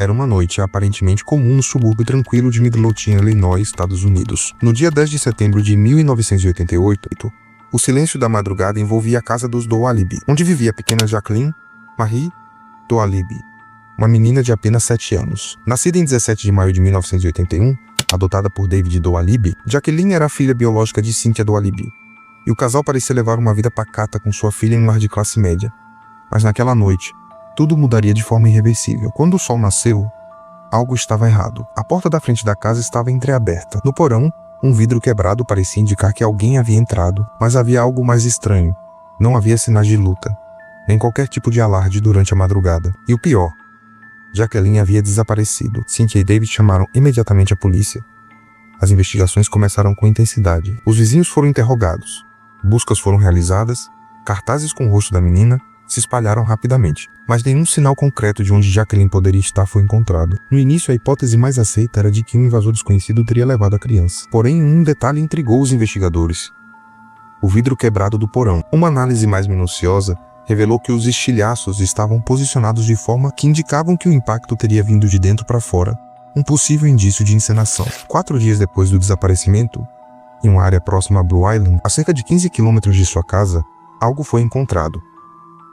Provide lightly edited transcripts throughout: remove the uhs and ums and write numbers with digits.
Era uma noite aparentemente comum no subúrbio tranquilo de Midlothian, Illinois, Estados Unidos. No dia 10 de setembro de 1988, o silêncio da madrugada envolvia a casa dos Doalibi, onde vivia a pequena Jacqueline Marie Doalibi, uma menina de apenas 7 anos. Nascida em 17 de maio de 1981, adotada por David Doalibi, Jacqueline era a filha biológica de Cynthia Doalibi, e o casal parecia levar uma vida pacata com sua filha em um lar de classe média. Mas naquela noite, tudo mudaria de forma irreversível. Quando o sol nasceu, algo estava errado. A porta da frente da casa estava entreaberta. No porão, um vidro quebrado parecia indicar que alguém havia entrado, mas havia algo mais estranho. Não havia sinais de luta, nem qualquer tipo de alarde durante a madrugada. E o pior, Jacqueline havia desaparecido. Cynthia e David chamaram imediatamente a polícia. As investigações começaram com intensidade. Os vizinhos foram interrogados. Buscas foram realizadas. Cartazes com o rosto da menina se espalharam rapidamente, mas nenhum sinal concreto de onde Jacqueline poderia estar foi encontrado. No início, a hipótese mais aceita era de que um invasor desconhecido teria levado a criança. Porém, um detalhe intrigou os investigadores: o vidro quebrado do porão. Uma análise mais minuciosa revelou que os estilhaços estavam posicionados de forma que indicavam que o impacto teria vindo de dentro para fora, um possível indício de encenação. 4 dias depois do desaparecimento, em uma área próxima a Blue Island, a cerca de 15 quilômetros de sua casa, algo foi encontrado.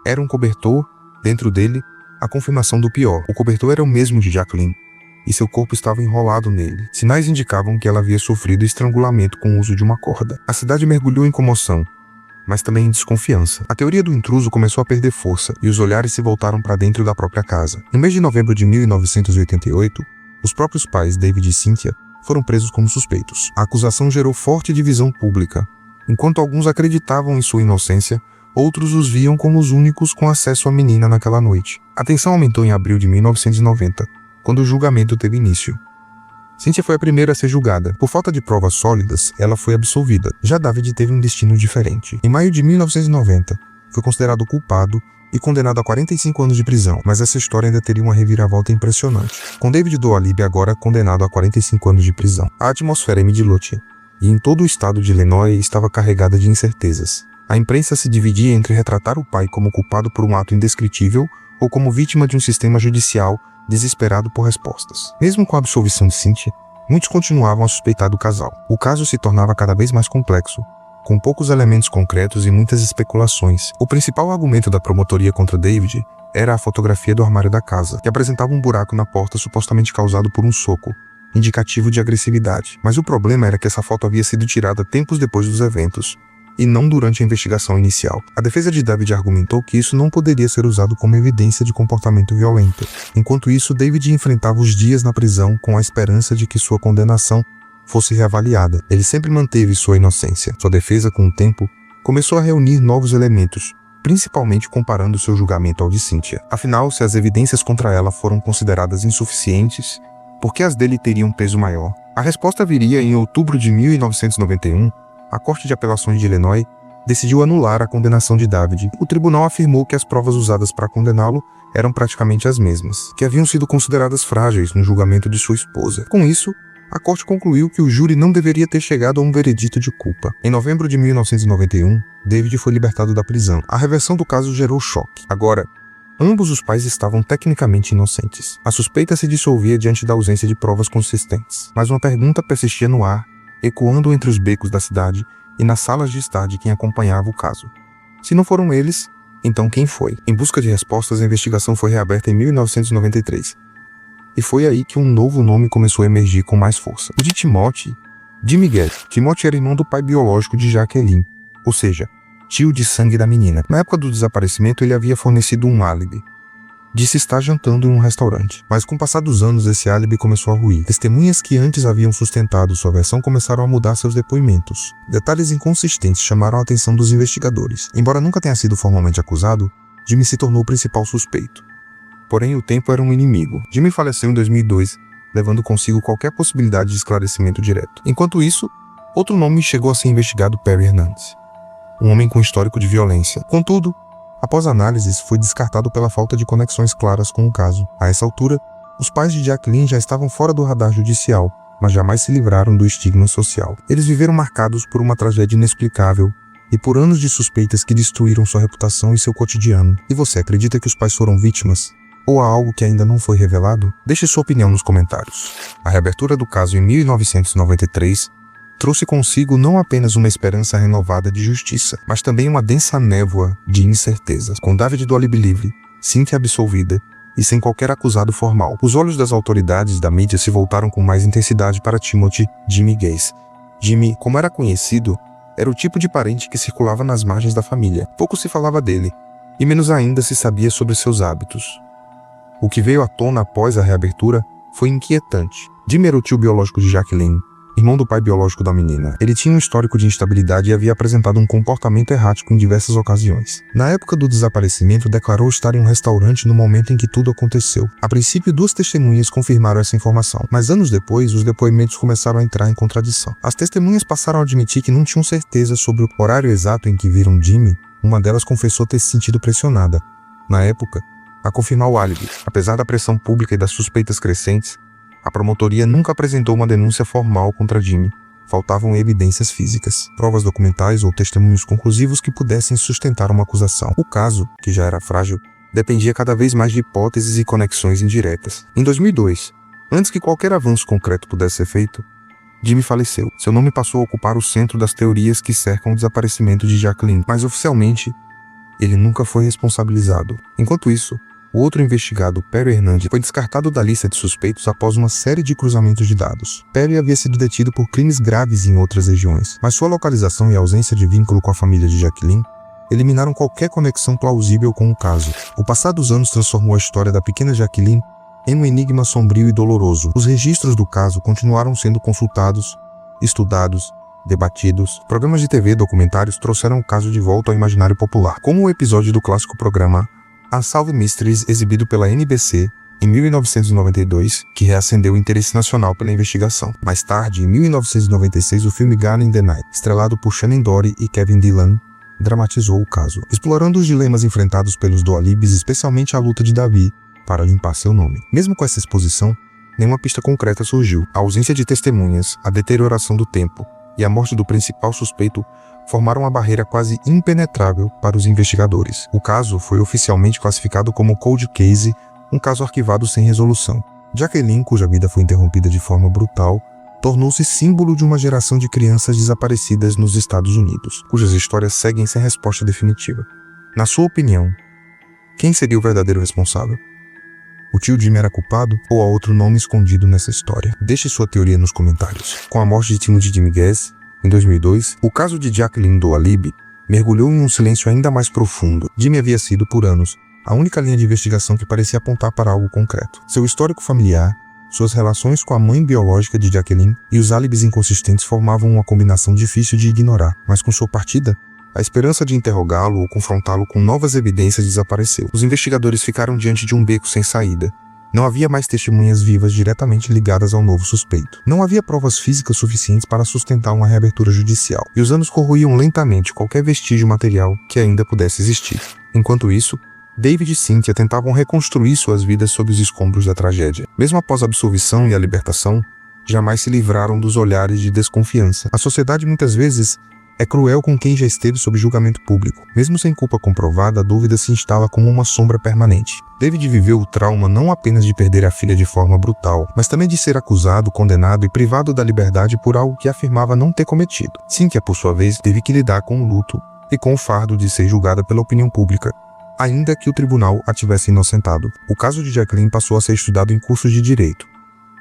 Era um cobertor, dentro dele, a confirmação do pior. O cobertor era o mesmo de Jacqueline, e seu corpo estava enrolado nele. Sinais indicavam que ela havia sofrido estrangulamento com o uso de uma corda. A cidade mergulhou em comoção, mas também em desconfiança. A teoria do intruso começou a perder força, e os olhares se voltaram para dentro da própria casa. No mês de novembro de 1988, os próprios pais, David e Cynthia, foram presos como suspeitos. A acusação gerou forte divisão pública. Enquanto alguns acreditavam em sua inocência, outros os viam como os únicos com acesso à menina naquela noite. A tensão aumentou em abril de 1990, quando o julgamento teve início. Cynthia foi a primeira a ser julgada. Por falta de provas sólidas, ela foi absolvida. Já David teve um destino diferente. Em maio de 1990, foi considerado culpado e condenado a 45 anos de prisão, mas essa história ainda teria uma reviravolta impressionante. Com David Doalibi agora condenado a 45 anos de prisão, a atmosfera em Midlothian e em todo o estado de Illinois estava carregada de incertezas. A imprensa se dividia entre retratar o pai como culpado por um ato indescritível ou como vítima de um sistema judicial desesperado por respostas. Mesmo com a absolvição de Cynthia, muitos continuavam a suspeitar do casal. O caso se tornava cada vez mais complexo, com poucos elementos concretos e muitas especulações. O principal argumento da promotoria contra David era a fotografia do armário da casa, que apresentava um buraco na porta supostamente causado por um soco, indicativo de agressividade. Mas o problema era que essa foto havia sido tirada tempos depois dos eventos, e não durante a investigação inicial. A defesa de David argumentou que isso não poderia ser usado como evidência de comportamento violento. Enquanto isso, David enfrentava os dias na prisão com a esperança de que sua condenação fosse reavaliada. Ele sempre manteve sua inocência. Sua defesa, com o tempo, começou a reunir novos elementos, principalmente comparando seu julgamento ao de Cynthia. Afinal, se as evidências contra ela foram consideradas insuficientes, por que as dele teriam peso maior? A resposta viria em outubro de 1991, a Corte de Apelações de Illinois decidiu anular a condenação de David. O tribunal afirmou que as provas usadas para condená-lo eram praticamente as mesmas, que haviam sido consideradas frágeis no julgamento de sua esposa. Com isso, a corte concluiu que o júri não deveria ter chegado a um veredito de culpa. Em novembro de 1991, David foi libertado da prisão. A reversão do caso gerou choque. Agora, ambos os pais estavam tecnicamente inocentes. A suspeita se dissolvia diante da ausência de provas consistentes. Mas uma pergunta persistia no ar, ecoando entre os becos da cidade e nas salas de estar de quem acompanhava o caso. Se não foram eles, então quem foi? Em busca de respostas, a investigação foi reaberta em 1993. E foi aí que um novo nome começou a emergir com mais força: o de Timothy de Miguel. Timothy era irmão do pai biológico de Jacqueline, ou seja, tio de sangue da menina. Na época do desaparecimento, ele havia fornecido um álibi. Disse estar jantando em um restaurante, mas com o passar dos anos esse álibi começou a ruir. Testemunhas que antes haviam sustentado sua versão começaram a mudar seus depoimentos. Detalhes inconsistentes chamaram a atenção dos investigadores. Embora nunca tenha sido formalmente acusado, Jimmy se tornou o principal suspeito. Porém, o tempo era um inimigo. Jimmy faleceu em 2002, levando consigo qualquer possibilidade de esclarecimento direto. Enquanto isso, outro nome chegou a ser investigado: Perry Hernandez, um homem com histórico de violência. Contudo, após análises, foi descartado pela falta de conexões claras com o caso. A essa altura, os pais de Jacqueline já estavam fora do radar judicial, mas jamais se livraram do estigma social. Eles viveram marcados por uma tragédia inexplicável e por anos de suspeitas que destruíram sua reputação e seu cotidiano. E você acredita que os pais foram vítimas? Ou há algo que ainda não foi revelado? Deixe sua opinião nos comentários. A reabertura do caso em 1993 trouxe consigo não apenas uma esperança renovada de justiça, mas também uma densa névoa de incertezas. Com David do Alibi livre, Cynthia absolvida e sem qualquer acusado formal, os olhos das autoridades da mídia se voltaram com mais intensidade para Timothy Jimmy Gaze. Jimmy, como era conhecido, era o tipo de parente que circulava nas margens da família. Pouco se falava dele, e menos ainda se sabia sobre seus hábitos. O que veio à tona após a reabertura foi inquietante. Jimmy era o tio biológico de Jacqueline, irmão do pai biológico da menina. Ele tinha um histórico de instabilidade e havia apresentado um comportamento errático em diversas ocasiões. Na época do desaparecimento, declarou estar em um restaurante no momento em que tudo aconteceu. A princípio, 2 testemunhas confirmaram essa informação, mas anos depois, os depoimentos começaram a entrar em contradição. As testemunhas passaram a admitir que não tinham certeza sobre o horário exato em que viram Jimmy. Uma delas confessou ter se sentido pressionada, na época, a confirmar o álibi. Apesar da pressão pública e das suspeitas crescentes, a promotoria nunca apresentou uma denúncia formal contra Jimmy. Faltavam evidências físicas, provas documentais ou testemunhos conclusivos que pudessem sustentar uma acusação. O caso, que já era frágil, dependia cada vez mais de hipóteses e conexões indiretas. Em 2002, antes que qualquer avanço concreto pudesse ser feito, Jimmy faleceu. Seu nome passou a ocupar o centro das teorias que cercam o desaparecimento de Jacqueline, mas oficialmente, ele nunca foi responsabilizado. Enquanto isso, o outro investigado, Perry Hernandez, foi descartado da lista de suspeitos após uma série de cruzamentos de dados. Perry havia sido detido por crimes graves em outras regiões, mas sua localização e ausência de vínculo com a família de Jacqueline eliminaram qualquer conexão plausível com o caso. O passar dos anos transformou a história da pequena Jacqueline em um enigma sombrio e doloroso. Os registros do caso continuaram sendo consultados, estudados, debatidos. Programas de TV e documentários trouxeram o caso de volta ao imaginário popular, como o episódio do clássico programa Unsolved Mysteries, exibido pela NBC em 1992, que reacendeu o interesse nacional pela investigação. Mais tarde, em 1996, o filme Gone in the Night, estrelado por Shannen Doherty e Kevin Dillon, dramatizou o caso, explorando os dilemas enfrentados pelos Doalibis, especialmente a luta de Davi para limpar seu nome. Mesmo com essa exposição, nenhuma pista concreta surgiu. A ausência de testemunhas, a deterioração do tempo e a morte do principal suspeito formaram uma barreira quase impenetrável para os investigadores. O caso foi oficialmente classificado como cold case, um caso arquivado sem resolução. Jacqueline, cuja vida foi interrompida de forma brutal, tornou-se símbolo de uma geração de crianças desaparecidas nos Estados Unidos, cujas histórias seguem sem resposta definitiva. Na sua opinião, quem seria o verdadeiro responsável? O tio Jimmy era culpado ou há outro nome escondido nessa história? Deixe sua teoria nos comentários. Com a morte de Timothy Jimmy Gaze, em 2002, o caso de Jacqueline do Alibi mergulhou em um silêncio ainda mais profundo. Jimmy havia sido, por anos, a única linha de investigação que parecia apontar para algo concreto. Seu histórico familiar, suas relações com a mãe biológica de Jacqueline e os álibis inconsistentes formavam uma combinação difícil de ignorar. Mas com sua partida, a esperança de interrogá-lo ou confrontá-lo com novas evidências desapareceu. Os investigadores ficaram diante de um beco sem saída. Não havia mais testemunhas vivas diretamente ligadas ao novo suspeito. Não havia provas físicas suficientes para sustentar uma reabertura judicial, e os anos corroíam lentamente qualquer vestígio material que ainda pudesse existir. Enquanto isso, David e Cynthia tentavam reconstruir suas vidas sob os escombros da tragédia. Mesmo após a absolvição e a libertação, jamais se livraram dos olhares de desconfiança. A sociedade muitas vezes é cruel com quem já esteve sob julgamento público. Mesmo sem culpa comprovada, a dúvida se instala como uma sombra permanente. David viveu o trauma não apenas de perder a filha de forma brutal, mas também de ser acusado, condenado e privado da liberdade por algo que afirmava não ter cometido. Cynthia, por sua vez, teve que lidar com o luto e com o fardo de ser julgada pela opinião pública, ainda que o tribunal a tivesse inocentado. O caso de Jacqueline passou a ser estudado em cursos de direito,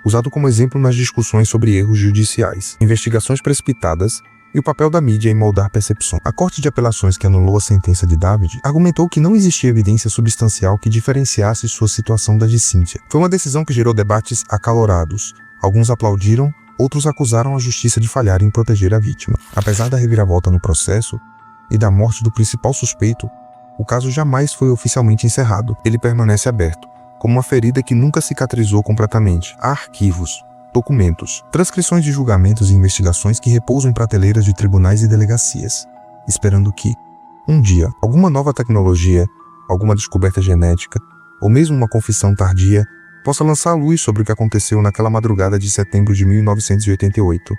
usado como exemplo nas discussões sobre erros judiciais, investigações precipitadas e o papel da mídia em moldar percepções. A Corte de Apelações, que anulou a sentença de David, argumentou que não existia evidência substancial que diferenciasse sua situação da de Cynthia. Foi uma decisão que gerou debates acalorados. Alguns aplaudiram, outros acusaram a justiça de falhar em proteger a vítima. Apesar da reviravolta no processo e da morte do principal suspeito, o caso jamais foi oficialmente encerrado. Ele permanece aberto, como uma ferida que nunca cicatrizou completamente. Há arquivos, documentos, transcrições de julgamentos e investigações que repousam em prateleiras de tribunais e delegacias, esperando que, um dia, alguma nova tecnologia, alguma descoberta genética, ou mesmo uma confissão tardia, possa lançar luz sobre o que aconteceu naquela madrugada de setembro de 1988.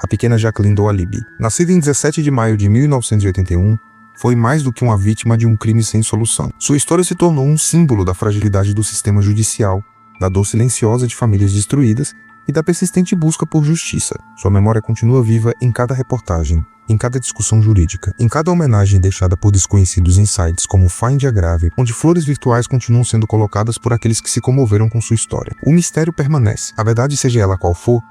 A pequena Jacqueline do Alibi. Nascida em 17 de maio de 1981, foi mais do que uma vítima de um crime sem solução. Sua história se tornou um símbolo da fragilidade do sistema judicial, da dor silenciosa de famílias destruídas e da persistente busca por justiça. Sua memória continua viva em cada reportagem, em cada discussão jurídica, em cada homenagem deixada por desconhecidos em sites como o Find a Grave, onde flores virtuais continuam sendo colocadas por aqueles que se comoveram com sua história. O mistério permanece. A verdade, seja ela qual for,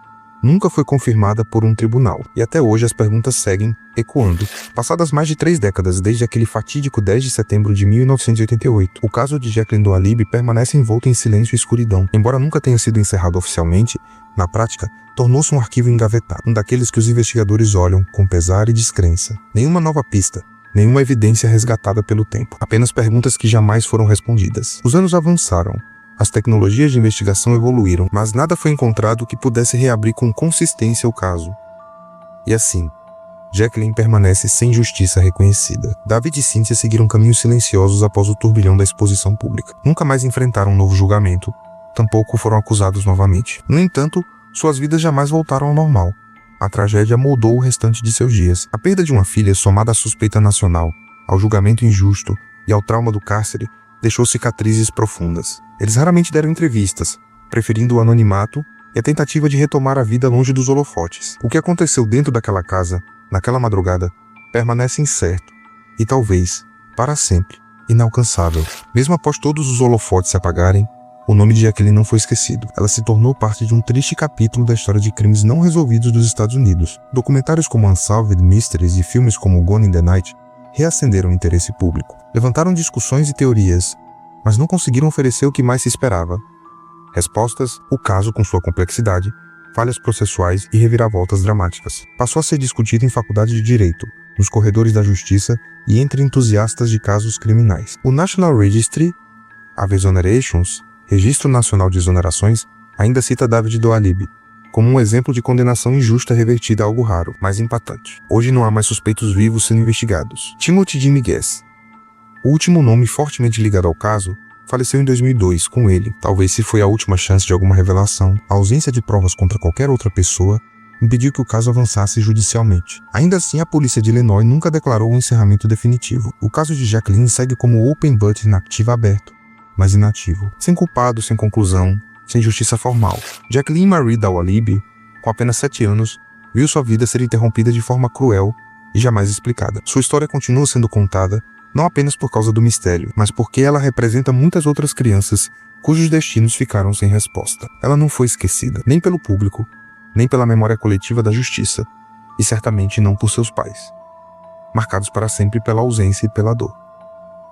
nunca foi confirmada por um tribunal, e até hoje as perguntas seguem ecoando. Passadas mais de 3 décadas desde aquele fatídico 10 de setembro de 1988, o caso de Jacqueline Doalib permanece envolto em silêncio e escuridão. Embora nunca tenha sido encerrado oficialmente, na prática, tornou-se um arquivo engavetado, um daqueles que os investigadores olham com pesar e descrença. Nenhuma nova pista, nenhuma evidência resgatada pelo tempo, apenas perguntas que jamais foram respondidas. Os anos avançaram. As tecnologias de investigação evoluíram, mas nada foi encontrado que pudesse reabrir com consistência o caso. E assim, Jacqueline permanece sem justiça reconhecida. David e Cynthia seguiram caminhos silenciosos após o turbilhão da exposição pública. Nunca mais enfrentaram um novo julgamento, tampouco foram acusados novamente. No entanto, suas vidas jamais voltaram ao normal. A tragédia moldou o restante de seus dias. A perda de uma filha, somada à suspeita nacional, ao julgamento injusto e ao trauma do cárcere, deixou cicatrizes profundas. Eles raramente deram entrevistas, preferindo o anonimato e a tentativa de retomar a vida longe dos holofotes. O que aconteceu dentro daquela casa, naquela madrugada, permanece incerto e talvez, para sempre, inalcançável. Mesmo após todos os holofotes se apagarem, o nome de Jacqueline não foi esquecido. Ela se tornou parte de um triste capítulo da história de crimes não resolvidos dos Estados Unidos. Documentários como Unsolved Mysteries e filmes como Gone in the Night reacenderam o interesse público. Levantaram discussões e teorias, mas não conseguiram oferecer o que mais se esperava. Respostas, o caso com sua complexidade, falhas processuais e reviravoltas dramáticas. Passou a ser discutido em faculdades de direito, nos corredores da justiça e entre entusiastas de casos criminais. O National Registry of Exonerations, Registro Nacional de Exonerações, ainda cita David Doalib como um exemplo de condenação injusta revertida a algo raro, mas impactante. Hoje não há mais suspeitos vivos sendo investigados. Timothy Jimmy Guess, o último nome fortemente ligado ao caso, faleceu em 2002. Com ele, talvez se foi a última chance de alguma revelação, a ausência de provas contra qualquer outra pessoa impediu que o caso avançasse judicialmente. Ainda assim, a polícia de Illinois nunca declarou um encerramento definitivo. O caso de Jacqueline segue como open button ativo aberto, mas inativo, sem culpado, sem conclusão, sem justiça formal. Jacqueline Marie Doalib, com apenas 7 anos, viu sua vida ser interrompida de forma cruel e jamais explicada. Sua história continua sendo contada, não apenas por causa do mistério, mas porque ela representa muitas outras crianças cujos destinos ficaram sem resposta. Ela não foi esquecida, nem pelo público, nem pela memória coletiva da justiça, e certamente não por seus pais, marcados para sempre pela ausência e pela dor.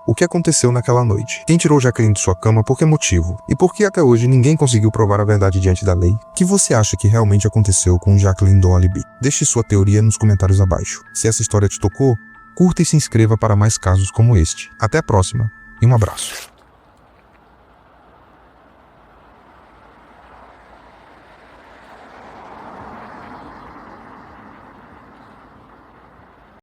O que aconteceu naquela noite? Quem tirou Jacqueline de sua cama? Por que motivo? E por que até hoje ninguém conseguiu provar a verdade diante da lei? O que você acha que realmente aconteceu com Jacqueline Doalib? Deixe sua teoria nos comentários abaixo. Se essa história te tocou, curta e se inscreva para mais casos como este. Até a próxima e um abraço.